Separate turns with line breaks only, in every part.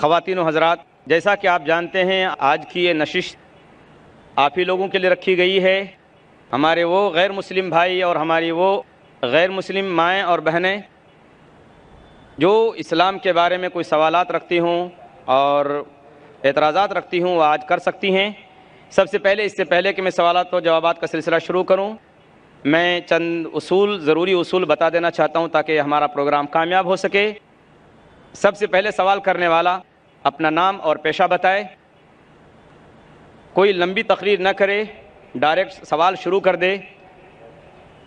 خواتین و حضرات، جیسا کہ آپ جانتے ہیں آج کی یہ نشست آپ ہی لوگوں کے لیے رکھی گئی ہے. ہمارے وہ غیر مسلم بھائی اور ہماری وہ غیر مسلم مائیں اور بہنیں جو اسلام کے بارے میں کوئی سوالات رکھتی ہوں اور اعتراضات رکھتی ہوں وہ آج کر سکتی ہیں. سب سے پہلے اس سے پہلے کہ میں سوالات و جوابات کا سلسلہ شروع کروں، میں چند ضروری اصول بتا دینا چاہتا ہوں تاکہ ہمارا پروگرام کامیاب ہو سکے. سب سے پہلے سوال کرنے والا اپنا نام اور پیشہ بتائے، کوئی لمبی تقریر نہ کرے، ڈائریکٹ سوال شروع کر دے،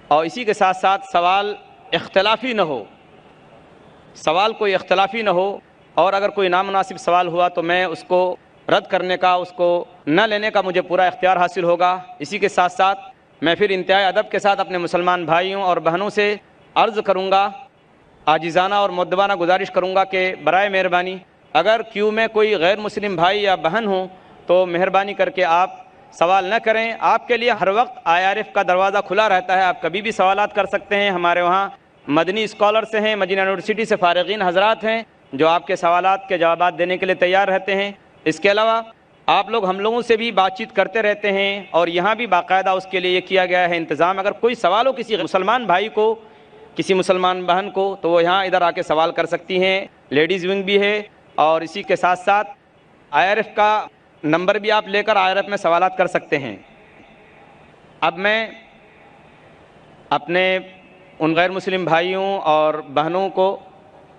اور اسی کے ساتھ ساتھ سوال اختلافی نہ ہو، سوال کوئی اختلافی نہ ہو، اور اگر کوئی نامناسب سوال ہوا تو میں اس کو رد کرنے کا، اس کو نہ لینے کا مجھے پورا اختیار حاصل ہوگا. اسی کے ساتھ ساتھ میں پھر انتہائی ادب کے ساتھ اپنے مسلمان بھائیوں اور بہنوں سے عرض کروں گا، عاجزانہ اور مؤدبانہ گزارش کروں گا کہ برائے مہربانی اگر کیو میں کوئی غیر مسلم بھائی یا بہن ہوں تو مہربانی کر کے آپ سوال نہ کریں. آپ کے لیے ہر وقت IRF کا دروازہ کھلا رہتا ہے، آپ کبھی بھی سوالات کر سکتے ہیں. ہمارے وہاں مدنی اسکالرز ہیں، مدینہ یونیورسٹی سے فارغین حضرات ہیں جو آپ کے سوالات کے جوابات دینے کے لیے تیار رہتے ہیں. اس کے علاوہ آپ لوگ ہم لوگوں سے بھی بات چیت کرتے رہتے ہیں اور یہاں بھی باقاعدہ اس کے لیے یہ کیا گیا ہے انتظام. اگر کوئی سوال ہو کسی مسلمان بھائی کو، کسی مسلمان بہن کو، تو وہ یہاں ادھر آ کے سوال کر سکتی ہیں. لیڈیز ونگ بھی ہے، اور اسی کے ساتھ ساتھ IRF کا نمبر بھی آپ لے کر IRF میں سوالات کر سکتے ہیں. اب میں اپنے ان غیر مسلم بھائیوں اور بہنوں کو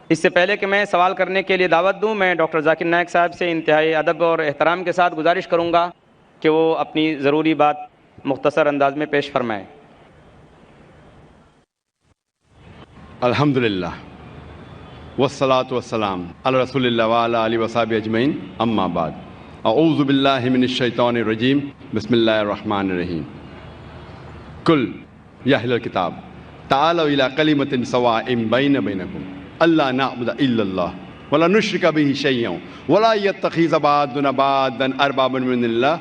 اس سے پہلے کہ میں سوال کرنے کے لیے دعوت دوں، میں ڈاکٹر ذاکر نائک صاحب سے انتہائی ادب اور احترام کے ساتھ گزارش کروں گا کہ وہ اپنی ضروری بات مختصر انداز میں پیش فرمائیں.
الحمدللہ والصلاة والسلام علی رسول اللہ وعلی آلہ وصحبہ اجمعین، اما بعد، اعوذ باللہ من الشیطان الرجیم، بسم اللہ الرحمن الرحیم. قل یا اہل الکتاب تعالوا الی کلمۃ سواء بینکم الا نعبد الا اللہ ولا نشرک بہ شیئا ولا یتخذ بعضنا بعضا اربابا من اللہ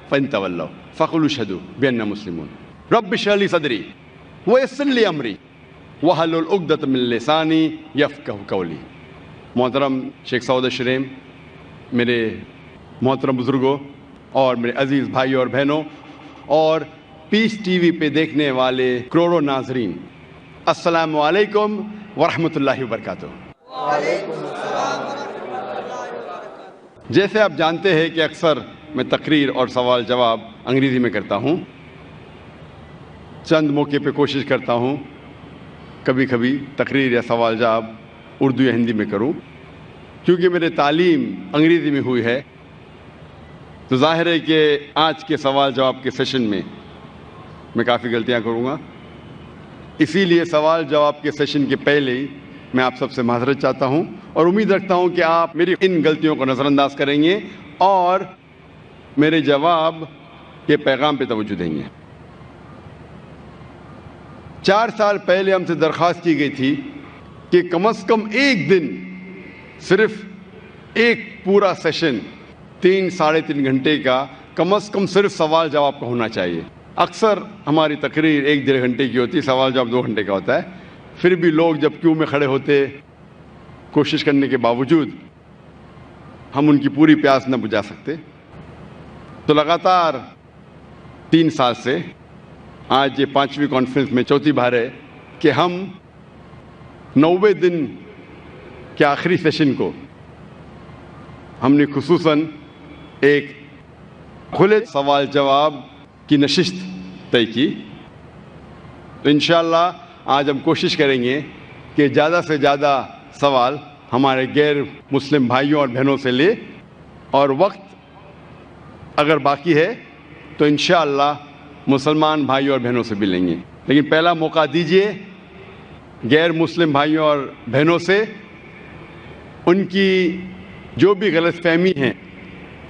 فان تولوا فقولوا اشہدوا بأننا مسلمون. رب اشرح لی صدری ویسر لی امری وحلل عقدۃ من لسانی یفقہوا قولی. محترم شیخ سعود الشریم، میرے محترم بزرگوں اور میرے عزیز بھائیوں اور بہنوں، اور پیس ٹی وی پہ دیکھنے والے کروڑوں ناظرین، السلام علیکم ورحمۃ اللہ وبرکاتہ. جیسے آپ جانتے ہیں کہ اکثر میں تقریر اور سوال جواب انگریزی میں کرتا ہوں. چند موقع پہ کوشش کرتا ہوں کبھی کبھی تقریر یا سوال جواب اردو یا ہندی میں کروں. کیونکہ میری تعلیم انگریزی میں ہوئی ہے تو ظاہر ہے کہ آج کے سوال جواب کے سیشن میں کافی غلطیاں کروں گا. اسی لیے سوال جواب کے سیشن کے پہلے ہی میں آپ سب سے معذرت چاہتا ہوں اور امید رکھتا ہوں کہ آپ میری ان غلطیوں کو نظر انداز کریں گے اور میرے جواب کے پیغام پہ توجہ دیں گے. 4 سال پہلے ہم سے درخواست کی گئی تھی کہ کم از کم ایک دن صرف ایک پورا سیشن 3-3.5 گھنٹے کا کم از کم صرف سوال جواب کا ہونا چاہیے. اکثر ہماری تقریر 1-1.5 گھنٹے کی ہوتی، سوال جواب 2 گھنٹے کا ہوتا ہے. پھر بھی لوگ جب کیوں میں کھڑے ہوتے، کوشش کرنے کے باوجود ہم ان کی پوری پیاس نہ بجھا سکتے. تو لگاتار 3 سال سے آج یہ 5ویں کانفرنس میں 4تھی بار ہے کہ ہم 90 دن کے آخری سیشن کو ہم نے خصوصاً ایک کھلے سوال جواب کی نشست طے کی. تو انشاءاللہ آج ہم کوشش کریں گے کہ زیادہ سے زیادہ سوال ہمارے غیر مسلم بھائیوں اور بہنوں سے لے، اور وقت اگر باقی ہے تو انشاءاللہ مسلمان بھائیوں اور بہنوں سے بھی لیں گے. لیکن پہلا موقع دیجیے غیر مسلم بھائیوں اور بہنوں سے ان کی جو بھی غلط فہمی ہیں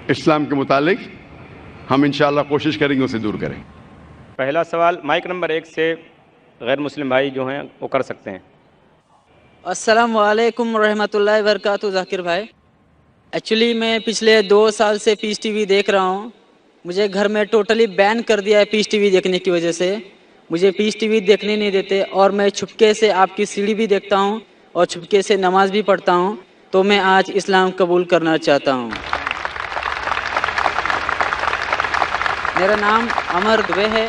اسلام کے متعلق، ہم انشاءاللہ کوشش کریں گے اسے دور کریں.
پہلا سوال مائک نمبر 1 سے غیر مسلم بھائی جو ہیں وہ کر سکتے ہیں.
السلام علیکم ورحمۃ اللہ وبرکاتہ. ذاکر بھائی، ایکچولی میں پچھلے 2 سال سے پیس ٹی وی دیکھ رہا ہوں. مجھے گھر میں ٹوٹلی بین کر دیا ہے پیس ٹی وی دیکھنے کی وجہ سے. مجھے پیس ٹی وی دیکھنے نہیں دیتے، اور میں چھپکے سے آپ کی سیڑھی بھی دیکھتا ہوں اور چھپکے سے نماز بھی پڑھتا ہوں. تو میں آج اسلام قبول کرنا چاہتا ہوں۔ میرا نام امر دبے ہے،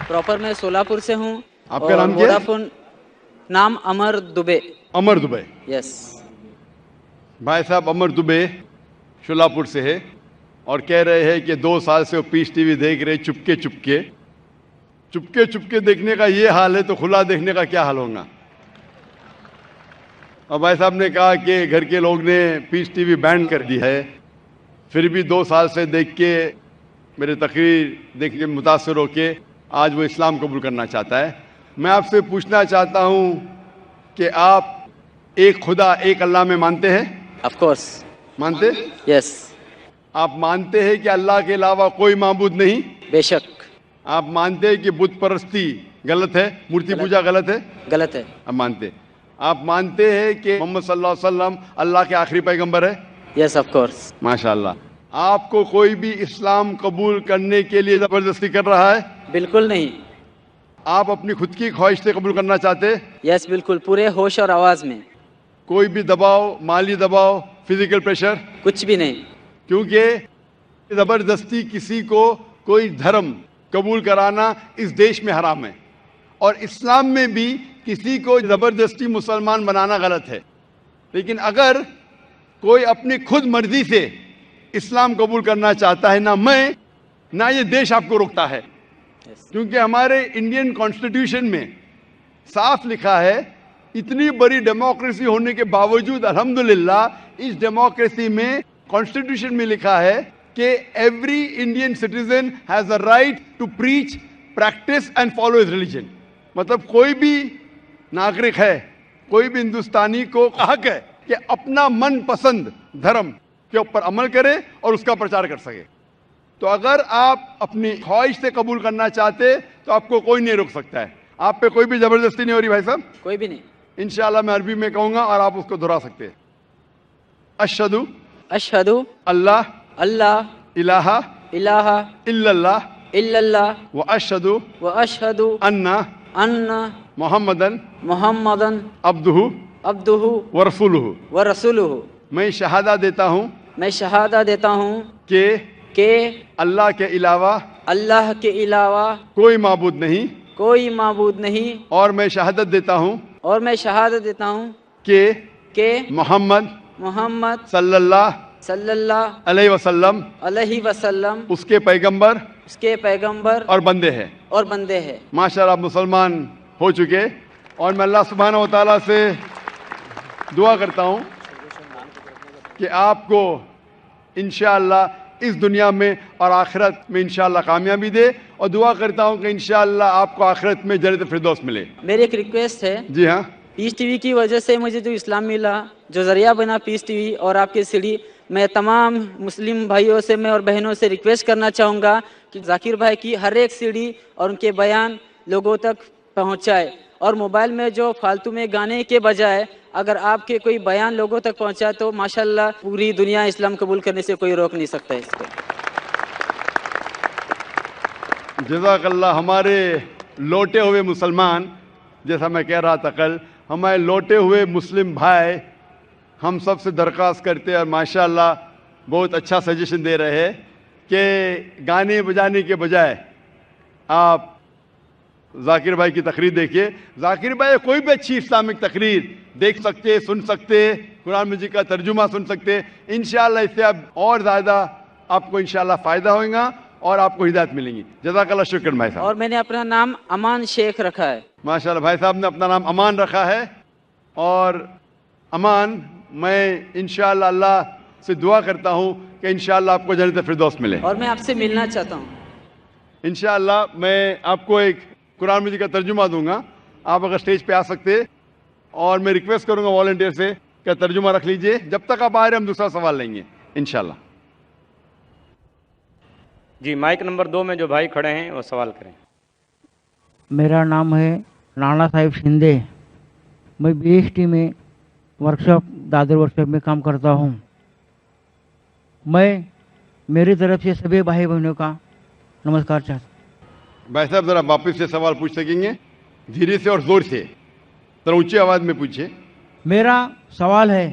پراپر میں سولاپور سے ہوں۔
آپ کا نام کیا ہے؟
ووڈافون نام امر دبے۔
امر دبے۔
یس۔
بھائی صاحب امر دبے شولاپور سے ہے اور کہہ رہے ہیں کہ 2 سال سے وہ پیس ٹی وی دیکھ رہے چپکے چپکے دیکھنے کا یہ حال ہے تو کھلا دیکھنے کا کیا حال ہوگا۔ اور بھائی صاحب نے کہا کہ گھر کے لوگ نے پیس ٹی وی بین کر دی ہے، پھر بھی 2 سال سے دیکھ کے میرے تقریر دیکھ کے متاثر ہو کے آج وہ اسلام قبول کرنا چاہتا ہے۔ میں آپ سے پوچھنا چاہتا ہوں کہ آپ ایک خدا ایک اللہ میں مانتے ہیں؟
Of course.
مانتے؟
یس۔
آپ مانتے ہیں کہ اللہ کے علاوہ کوئی معبود نہیں؟
بے شک۔
آپ مانتے ہیں کہ بت پرستی غلط ہے، مورتی پوجا غلط ہے؟
غلط ہے۔
آپ مانتے؟ آپ مانتے ہیں کہ محمد صلی اللہ علیہ وسلم اللہ کے آخری پیغمبر ہے؟
Yes of course.
ماشاءاللہ۔ آپ کو کوئی بھی اسلام قبول کرنے کے لیے زبردستی کر رہا ہے؟
بالکل نہیں۔
آپ اپنی خود کی خواہش سے قبول کرنا چاہتے؟
یس بالکل، پورے ہوش اور آواز میں۔
کوئی بھی دباؤ، مالی دباؤ، فزیکل پریشر؟
کچھ بھی نہیں۔
کیونکہ زبردستی کسی کو کوئی دھرم قبول کرانا اس دیش میں حرام ہے، اور اسلام میں بھی کسی کو زبردستی مسلمان بنانا غلط ہے۔ لیکن اگر کوئی اپنی خود مرضی سے اسلام قبول کرنا چاہتا ہے، نہ یہ دیش آپ کو روکتا ہے، کیونکہ ہمارے انڈین کانسٹیٹیوشن میں صاف لکھا ہے، اتنی بڑی ڈیموکریسی ہونے کے باوجود الحمدللہ اس ڈیموکریسی میں کانسٹیٹیوشن میں لکھا ہے کہ every Indian citizen has a right to preach, practice and follow his religion. مطلب کوئی بھی ناگرک ہے، کوئی بھی ہندوستانی کو حق ہے کہ اپنا من پسند دھرم کے اوپر عمل کرے اور اس کا پرچار کر سکے۔ تو اگر آپ اپنی خواہش سے قبول کرنا چاہتے تو آپ کو کوئی نہیں روک سکتا ہے۔ آپ پہ کوئی بھی زبردستی نہیں ہو رہی بھائی صاحب؟
کوئی بھی نہیں۔
انشاءاللہ میں عربی میں کہوں گا اور آپ اس کو دہرا سکتے ہیں۔ اشہدو
اشہدو
اللہ
اللہ
الہ
الہ
الا اللہ
الا اللہ
واشہدو
واشہدو
ان
ان
محمدن
محمدن
عبدہ
عبدہ
ورسولہ۔
ورسولہ۔
میں شہادہ دیتا ہوں
میں شہادہ دیتا ہوں
کہ
اللہ
کے علاوہ
کے علاوہ
کوئی معبود نہیں،
کوئی معبود نہیں،
اور میں شہادت دیتا ہوں
اور میں شہادت دیتا ہوں
کہ محمد صلی اللہ علیہ وسلم
علیہ وسلم
اس کے پیغمبر
اس کے پیغمبر
اور بندے ہیں۔
ہے۔
ماشاءاللہ آپ مسلمان ہو چکے، اور میں اللہ سبحانہ و تعالیٰ سے دعا کرتا ہوں کہ آپ کو انشاءاللہ اس دنیا میں اور آخرت میں انشاءاللہ کامیابی دے، اور دعا کرتا ہوں کہ انشاءاللہ آپ کو آخرت میں جنت فردوس ملے۔
میری ایک ریکویسٹ ہے۔
جی ہاں۔
پیس ٹی وی کی وجہ سے مجھے جو اسلام ملا، جو ذریعہ بنا پیس ٹی وی اور آپ کی سیڑھی، میں تمام مسلم بھائیوں سے میں اور بہنوں سے ریکویسٹ کرنا چاہوں گا کہ ذاکر بھائی کی ہر ایک سیڑھی اور ان کے بیان لوگوں تک پہنچائے، اور موبائل میں جو فالتو میں گانے کے بجائے اگر آپ کے کوئی بیان لوگوں تک پہنچائے تو ماشاءاللہ پوری دنیا اسلام قبول کرنے سے کوئی روک نہیں سکتا اس کو۔
جزاک اللہ۔ ہمارے لوٹے ہوئے مسلمان، جیسا میں کہہ رہا تھا کل، ہمارے لوٹے ہوئے مسلم بھائی ہم سب سے درخواست کرتے ہیں، اور ماشاءاللہ بہت اچھا سجیشن دے رہے ہیں کہ گانے بجانے کے بجائے آپ ذاکر بھائی کی تقریر دیکھیے۔ ذاکر بھائی کوئی بھی اچھی اسلامک تقریر دیکھ سکتے، سن سکتے، قرآن مجید کا ترجمہ سن سکتے۔ انشاءاللہ اس سے اب اور زیادہ آپ کو انشاءاللہ فائدہ ہوگا اور آپ کو ہدایت ملیں گی۔ جزاک اللہ، شکر بھائی صاحب۔
اور میں نے اپنا نام امان شیخ رکھا ہے۔
ماشاءاللہ بھائی صاحب نے اپنا نام امان رکھا ہے، اور امان میں انشاءاللہ اللہ سے دعا کرتا ہوں کہ انشاءاللہ آپ کو جنت فردوس ملے۔
اور میں آپ سے ملنا چاہتا ہوں۔
انشاءاللہ میں آپ کو ایک قرآن مجید کا ترجمہ دوں گا، آپ اگر سٹیج پہ آ سکتے، اور میں ریکویسٹ کروں گا والنٹیئر سے کہ ترجمہ رکھ لیجئے، جب تک آپ آ رہے ہیں ہم دوسرا سوال لیں گے انشاءاللہ۔
جی مائک نمبر 2 میں جو بھائی کھڑے ہیں وہ سوال کریں۔
میرا نام ہے نانا صاحب شندے، میں بی ایس ٹی میں ورکشاپ دادر ورکشاپ میں کام کرتا ہوں۔ میں میری طرف سے سبھی بھائی بہنوں کا نمسکار چاہتا ہوں۔
بھائی صاحب ذرا واپس سے سوال پوچھ سکیں گے؟ دھیرے سے اور زور سے، ذرا اونچی آواز میں پوچھیں۔
میرا سوال ہے